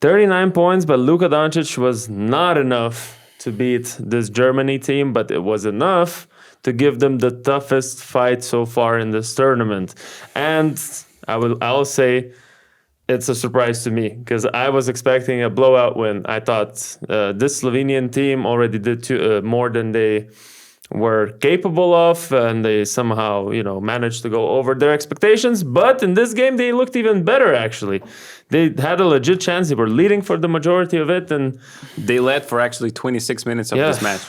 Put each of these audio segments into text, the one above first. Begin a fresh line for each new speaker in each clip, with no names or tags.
39 points, but Luka Doncic was not enough to beat this Germany team, but it was enough to give them the toughest fight so far in this tournament. And I'll say it's a surprise to me because I was expecting a blowout win. I thought this Slovenian team already did more than they were capable of, and they somehow, managed to go over their expectations. But in this game, they looked even better, actually. They had a legit chance. They were leading for the majority of it. And
they led for actually 26 minutes of this match.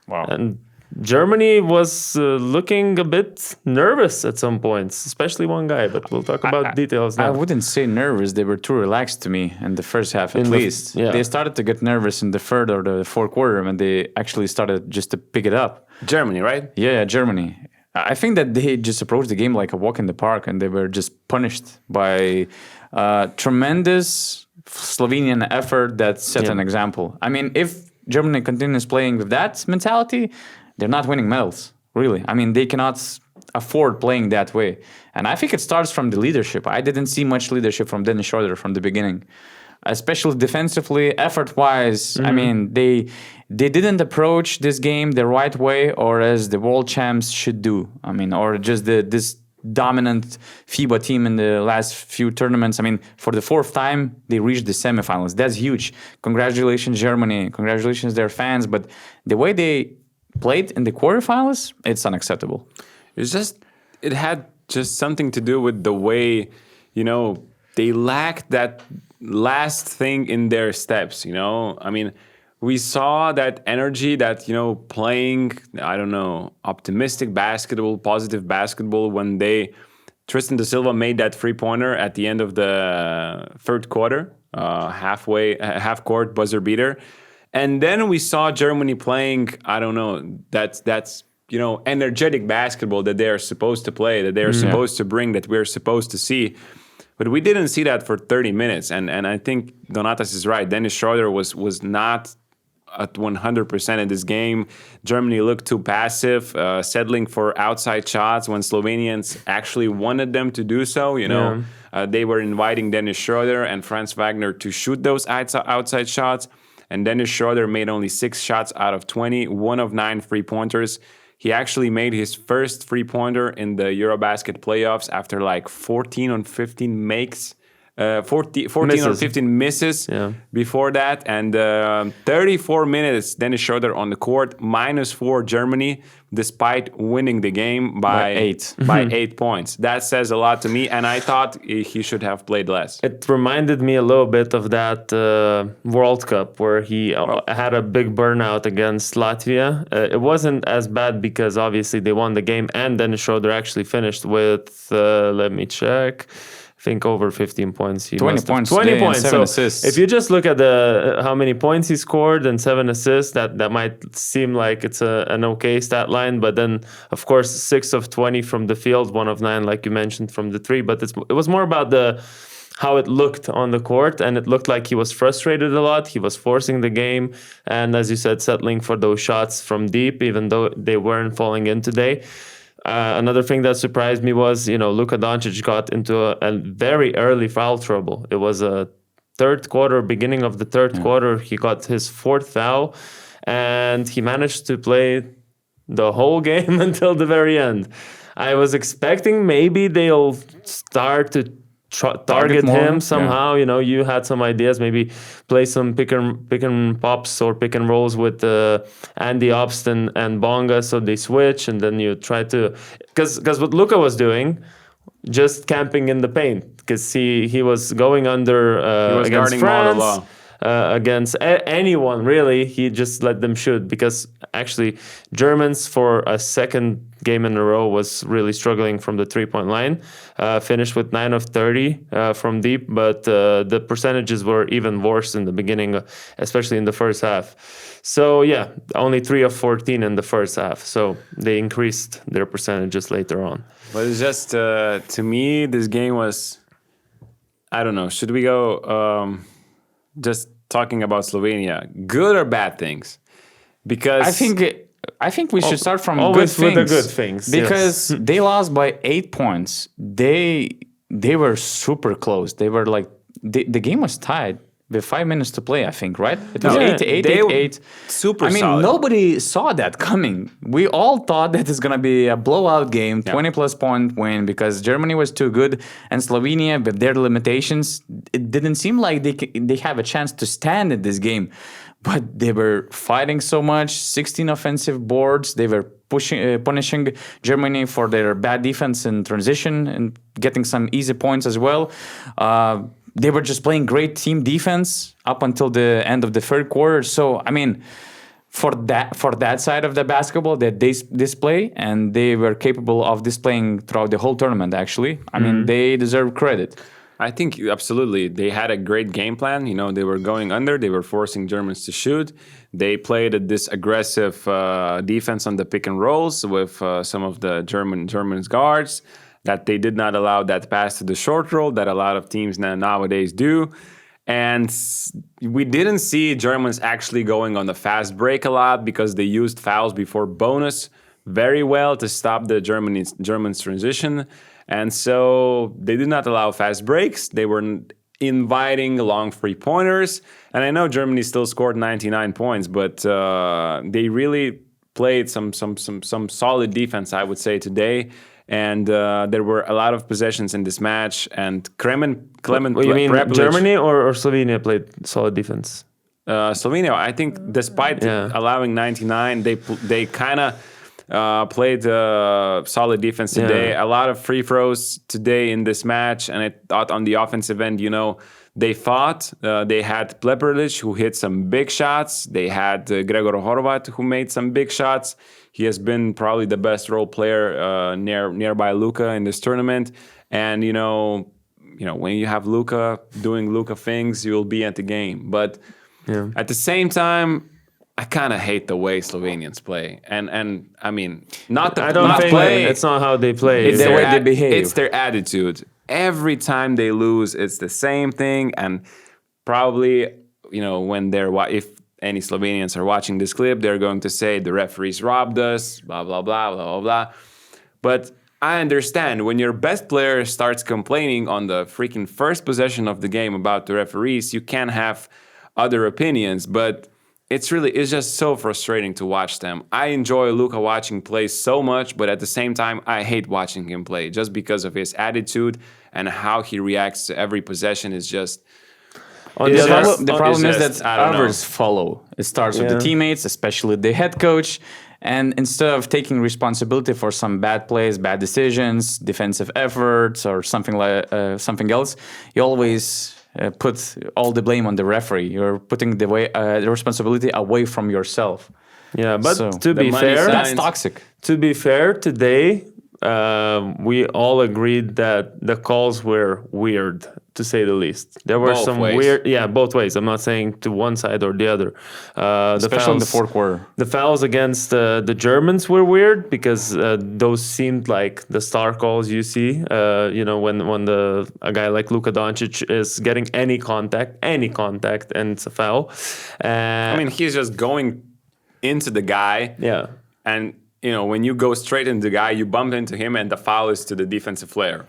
Wow. And Germany was looking a bit nervous at some points, especially one guy, but we'll talk about details now.
I wouldn't say nervous. They were too relaxed to me in the first half, at least. They started to get nervous in the third or the fourth quarter when they actually started just to pick it up.
Germany, right?
Yeah, Germany. I think that they just approached the game like a walk in the park, and they were just punished by tremendous Slovenian effort that set an example. I mean, if Germany continues playing with that mentality, they're not winning medals, really. I mean, they cannot afford playing that way. And I think it starts from the leadership. I didn't see much leadership from Dennis Schroeder from the beginning, especially defensively, effort-wise. I mean, they didn't approach this game the right way, or as the world champs should do. I mean, or just this dominant FIBA team in the last few tournaments. I mean, for the fourth time, they reached the semifinals. That's huge. Congratulations, Germany. Congratulations, their fans. But the way they played in the quarterfinals, it's unacceptable.
It had just something to do with the way, they lacked that last thing in their steps, I mean, we saw that energy, that, playing, optimistic basketball, positive basketball when Tristan da Silva made that three-pointer at the end of the third quarter, half-court buzzer beater. And then we saw Germany playing, that's energetic basketball that they are supposed to play, that they are supposed to bring, that we're supposed to see. But we didn't see that for 30 minutes. And I think Donatas is right. Dennis Schroeder was not at 100% in this game. Germany looked too passive, settling for outside shots when Slovenians actually wanted them to do so. They were inviting Dennis Schroeder and Franz Wagner to shoot those outside shots. And Dennis Schroeder made only 6 shots out of 20, 1 of 9 three-pointers. He actually made his first three-pointer in the EuroBasket playoffs after like 14 on 15 makes. 14 or 15 misses before that. And 34 minutes, Dennis Schroeder on the court, -4 Germany, despite winning the game by 8. By 8 points. That says a lot to me, and I thought he should have played less.
It reminded me a little bit of that World Cup where he had a big burnout against Latvia. It wasn't as bad because obviously they won the game, and Dennis Schroeder actually finished with, let me check, I think over 15 points.
20 points.
20 points.
7 assists.
If you just look at how many points he scored and 7 assists, that might seem like it's an okay stat line. But then, of course, 6 of 20 from the field, 1 of 9, like you mentioned, from the 3. But it was more about how it looked on the court, and it looked like he was frustrated a lot. He was forcing the game, and as you said, settling for those shots from deep, even though they weren't falling in today. Another thing that surprised me was, Luka Doncic got into a very early foul trouble. It was a beginning of the third quarter. He got his 4th foul, and he managed to play the whole game until the very end. I was expecting maybe they'll start to target him somehow. You had some ideas, maybe play some pick and pops or pick and rolls with Andy Obst and Bonga, so they switch, and then you try to, because what Luka was doing, just camping in the paint, because he was going under against France, against anyone really. He just let them shoot, because actually Germans for a second game in a row was really struggling from the 3-point line. Finished with 9 of 30 from deep, but the percentages were even worse in the beginning, especially in the first half. So yeah, only 3 of 14 in the first half. So they increased their percentages later on.
But it's just, to me, this game was, I don't know, should we go just talking about Slovenia, good or bad things? Because
I think we should start from good things.
With the good things,
because they lost by 8 points. They were super close. They were like the game was tied with 5 minutes to play, I think, right? It was
No,
8-8,
they
8-8.
super
I mean,
solid.
nobody saw that coming. We all thought that it's going to be a blowout game, 20-plus point win, because Germany was too good. And Slovenia, with their limitations, it didn't seem like they have a chance to stand in this game. But they were fighting so much, 16 offensive boards. They were punishing Germany for their bad defense in transition and getting some easy points as well. They were just playing great team defense up until the end of the third quarter. So, I mean, for that side of the basketball that they display, and they were capable of displaying throughout the whole tournament, actually, I mean, they deserve credit.
I think absolutely they had a great game plan. You know, they were going under. They were forcing Germans to shoot. They played this aggressive defense on the pick and rolls with some of the Germans guards. That they did not allow that pass to the short roll that a lot of teams nowadays do. And we didn't see Germans actually going on the fast break a lot because they used fouls before bonus very well to stop the Germans transition. And so they did not allow fast breaks. They were inviting long three-pointers. And I know Germany still scored 99 points, but they really played some solid defense, I would say, today. And there were a lot of possessions in this match. And Clement
You mean
Prepelic-
Germany or Slovenia played solid defense?
Slovenia, I think, despite allowing 99, they kind of played solid defense today.
Yeah.
A lot of free throws today in this match, and I thought on the offensive end, you know, they fought. They had Prepelic, who hit some big shots. They had Gregor Horvat, who made some big shots. He has been probably the best role player nearby Luka in this tournament. And you know, when you have Luka doing Luka things, you will be at the game. But at the same time, I kind of hate the way Slovenians play, and I mean,
I don't think it's not how they play.
It's the way they behave.
It's their attitude. Every time they lose, it's the same thing, and probably when if any Slovenians are watching this clip, they're going to say the referees robbed us, blah blah blah blah blah blah. But I understand when your best player starts complaining on the freaking first possession of the game about the referees, you can have other opinions, but it's just so frustrating to watch them. I enjoy Luka watching play so much, but at the same time, I hate watching him play just because of his attitude and how he reacts to every possession is just...
The problem is that others follow. It starts with the teammates, especially the head coach. And instead of taking responsibility for some bad plays, bad decisions, defensive efforts, or something else, you always put all the blame on the referee. You're putting the responsibility away from yourself.
Yeah, but
So,
to be fair,
that's toxic.
To be fair, today we all agreed that the calls were weird, to say the least. There were
Both
some
ways.
weird, both ways. I'm not saying to one side or the other.
Especially in the fourth quarter.
The fouls against the Germans were weird because those seemed like the star calls you see. When a guy like Luka Doncic is getting any contact, and it's a foul.
I mean, he's just going into the guy.
Yeah.
And, when you go straight into the guy, you bump into him and the foul is to the defensive player.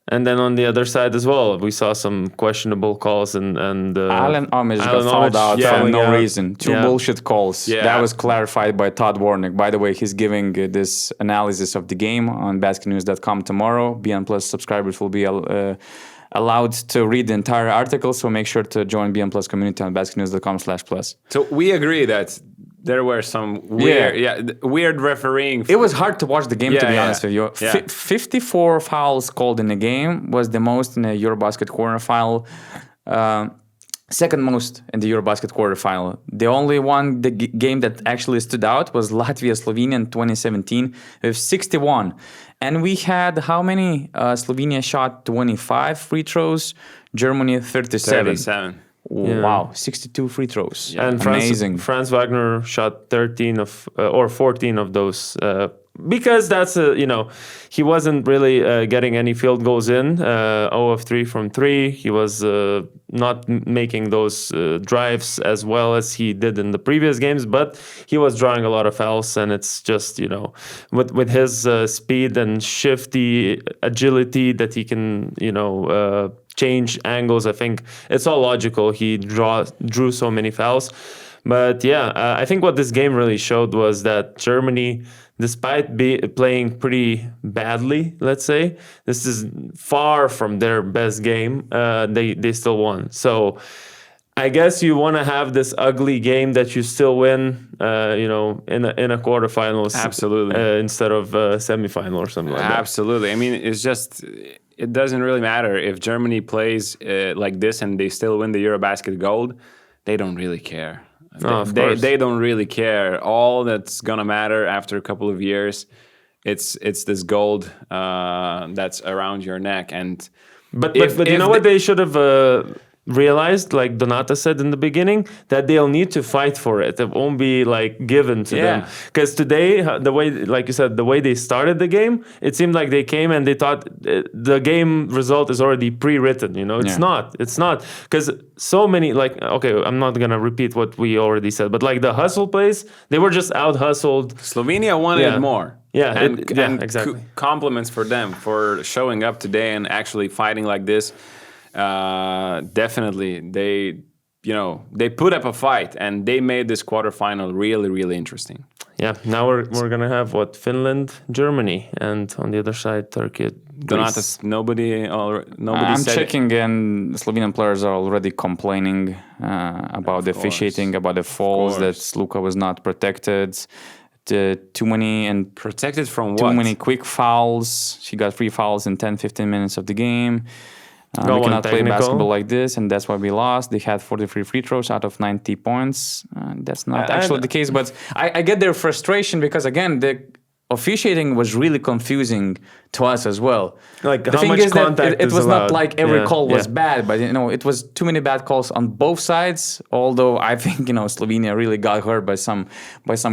And then on the other side as well, we saw some questionable calls and
Alan Omish got fouled out for no reason. Two bullshit calls.
Yeah.
That was clarified by Todd Warnick. By the way, he's giving this analysis of the game on BasketNews.com tomorrow. BN Plus subscribers will be allowed to read the entire article, so make sure to join BN Plus community on BasketNews.com/plus.
So we agree that there were some weird refereeing.
It was hard to watch the game, to be honest with you.
Yeah.
54 fouls called in the game was the most in a EuroBasket quarterfinal. Second most in the EuroBasket quarterfinal. The only game that actually stood out was Latvia-Slovenia in 2017 with 61. And we had how many? Slovenia shot 25 free throws, Germany 37. Wow, 62 free throws.
And
amazing.
Franz Wagner shot 13 or 14 of those because that's he wasn't really getting any field goals in. 0 of 3 from 3. He was not making those drives as well as he did in the previous games, but he was drawing a lot of fouls, and it's just with his speed and shifty agility that he can change angles. I think it's all logical. He drew so many fouls. But yeah, I think what this game really showed was that Germany, despite playing pretty badly, let's say, this is far from their best game. They still won. So I guess you want to have this ugly game that you still win, in a quarterfinals,
Absolutely.
instead of a semifinal or something like that.
Absolutely. I mean, it doesn't really matter if Germany plays like this and they still win the EuroBasket gold. They don't really care.
Of course.
They don't really care. All that's gonna matter after a couple of years, it's this gold that's around your neck. And
But you know what they should have realized, like Donata said in the beginning, that they'll need to fight for it. It won't be like given to them. Because today, the way, like you said, the way they started the game, it seemed like they came and they thought the game result is already pre-written. It's not. It's not, because so many, like, okay, I'm not gonna repeat what we already said, but like the hustle plays, they were just out hustled.
Slovenia wanted more.
Yeah,
and
exactly.
Compliments for them for showing up today and actually fighting like this. Definitely, they put up a fight and they made this quarterfinal really, really interesting.
Yeah, now we're gonna have Finland, Germany, and on the other side Turkey.
Donatas, nobody.
I'm checking, and Slovenian players are already complaining about the officiating, about the falls, that Luka was not protected. Too many and
protected from what?
Too many quick fouls. She got 3 fouls in 10-15 minutes of the game. We cannot play basketball like this, and that's why we lost. They had 43 free throws out of 90 points. That's not actually the case, but I get their frustration because, again, the officiating was really confusing to us as well.
Like,
the
how
thing
much
is that
contact
it was
allowed?
not like every call was bad, but it was too many bad calls on both sides. Although I think Slovenia really got hurt by some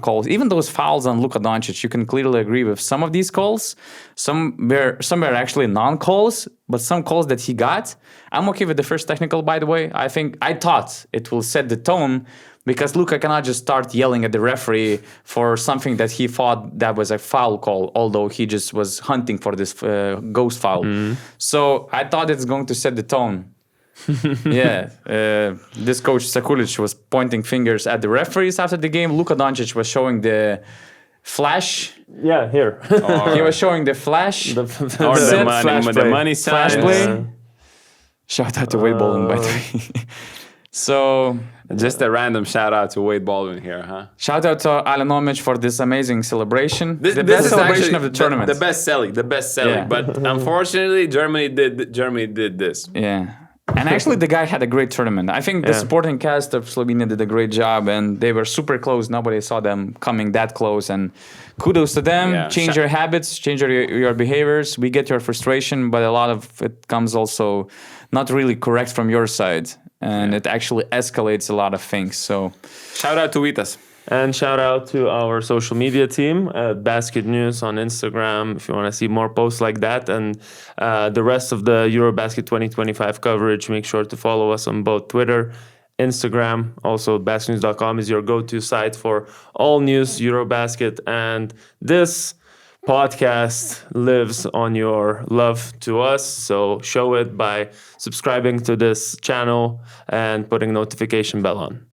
calls. Even those fouls on Luka Doncic, you can clearly agree with some of these calls. Some were actually non-calls, but some calls that he got, I'm okay with the first technical. By the way, I thought it will set the tone. Because Luka cannot just start yelling at the referee for something that he thought that was a foul call, although he just was hunting for this ghost foul. So I thought it's going to set the tone. This coach Sakulic was pointing fingers at the referees after the game. Luka Doncic was showing the flash.
Yeah, here.
He was showing the flash.
The money sign.
Flash play. Shout out to Wade Baldwin, by the way. So...
Just a random shout out to Wade Baldwin here, huh?
Shout out to Alen Omic for this amazing celebration.
This
best celebration of the tournament.
The best selling.
Yeah.
But unfortunately, Germany did this.
Yeah. And actually, the guy had a great tournament. I think the supporting cast of Slovenia did a great job, and they were super close. Nobody saw them coming that close, and kudos to them.
Yeah.
Change your habits, change your behaviors. We get your frustration, but a lot of it comes also not really correct from your side. And it actually escalates a lot of things. So,
shout out to Vitas.
And shout out to our social media team at BasketNews on Instagram if you want to see more posts like that. And the rest of the EuroBasket 2025 coverage, make sure to follow us on both Twitter, Instagram. Also, basketnews.com is your go-to site for all news EuroBasket. And this podcast lives on your love to us, so show it by subscribing to this channel and putting notification bell on.